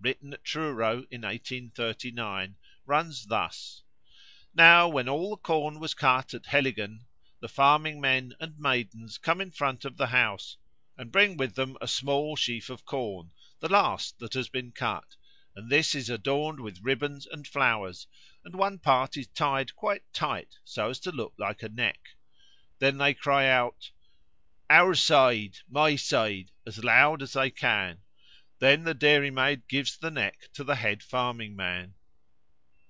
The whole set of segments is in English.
written at Truro in 1839, runs thus: Now when all the corn was cut at Helligan, the farming men and maidens come in front of the house, and bring with them a small sheaf of corn, the last that has been cut, and this is adorned with ribbons and flowers, and one part is tied quite tight, so as to look like a neck. Then they cry out, "Our side, my side," as loud as they can. Then the dairymaid gives the neck to the head farming man.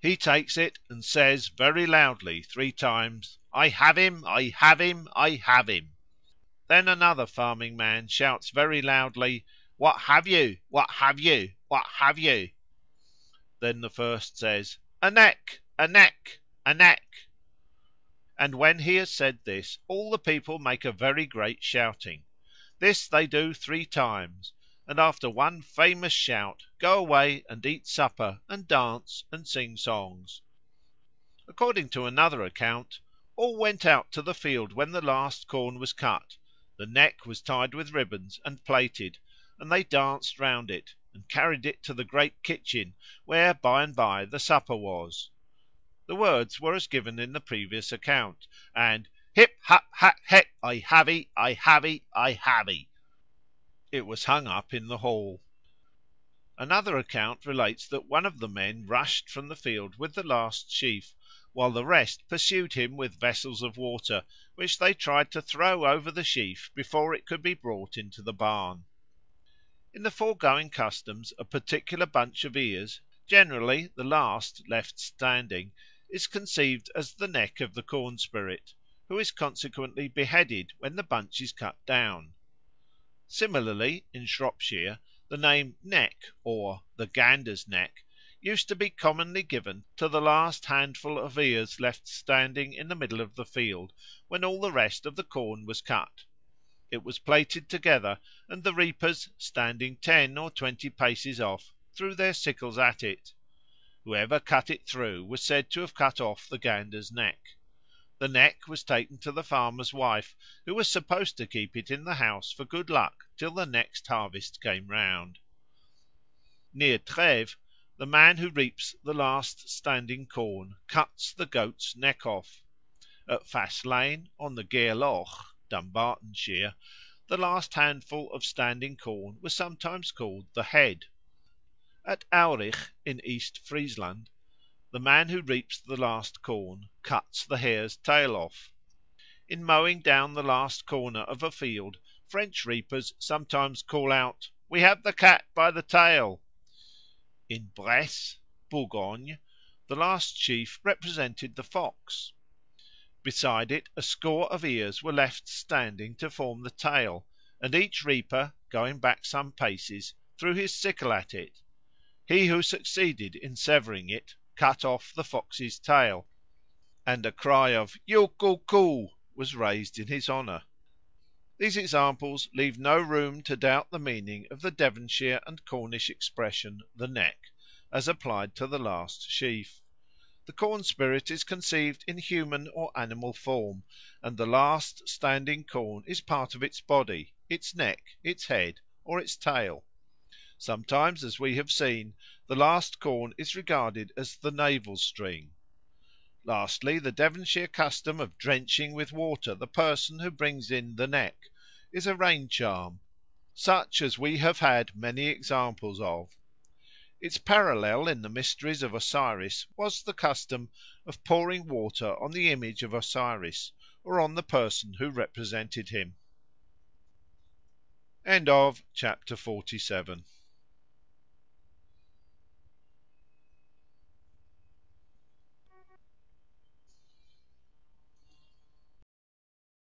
He takes it and says very loudly 3 times, "I have him, I have him, I have him." Then another farming man shouts very loudly, "What have you? What have you? What have you?" Then the first says, "A neck, a neck, a neck." And when he has said this, all the people make a very great shouting. This they do 3 times, and after one famous shout go away and eat supper and dance and sing songs. According to another account, all went out to the field when the last corn was cut, the neck was tied with ribbons and plaited, and they danced round it, and carried it to the great kitchen, where by and by the supper was. The words were as given in the previous account, and hip hap hat het, I havey, I havey, I havey. It was hung up in the hall. Another account relates that one of the men rushed from the field with the last sheaf, while the rest pursued him with vessels of water, which they tried to throw over the sheaf before it could be brought into the barn. In the foregoing customs a particular bunch of ears, generally the last left standing, is conceived as the neck of the corn spirit, who is consequently beheaded when the bunch is cut down. Similarly, in Shropshire, the name neck, or the gander's neck, used to be commonly given to the last handful of ears left standing in the middle of the field, when all the rest of the corn was cut. It was plaited together, and the reapers, standing 10 or 20 paces off, threw their sickles at it. Whoever cut it through was said to have cut off the gander's neck. The neck was taken to the farmer's wife, who was supposed to keep it in the house for good luck till the next harvest came round. Near Trèves, the man who reaps the last standing corn cuts the goat's neck off. At Faslane, on the Gairloch, Dumbartonshire, the last handful of standing corn was sometimes called the head. At Aurich, in East Friesland, the man who reaps the last corn cuts the hare's tail off. In mowing down the last corner of a field, French reapers sometimes call out, "We have the cat by the tail." In Bresse, Bourgogne, the last sheaf represented the fox. Beside it a score of ears were left standing to form the tail, and each reaper, going back some paces, threw his sickle at it. He who succeeded in severing it cut off the fox's tail, and a cry of "You coo coo" was raised in his honour. These examples leave no room to doubt the meaning of the Devonshire and Cornish expression "the neck," as applied to the last sheaf. The corn spirit is conceived in human or animal form, and the last standing corn is part of its body, its neck, its head, or its tail. Sometimes, as we have seen, the last corn is regarded as the navel string. Lastly, the Devonshire custom of drenching with water the person who brings in the neck is a rain charm, such as we have had many examples of. Its parallel in the mysteries of Osiris was the custom of pouring water on the image of Osiris, or on the person who represented him. Chapter 47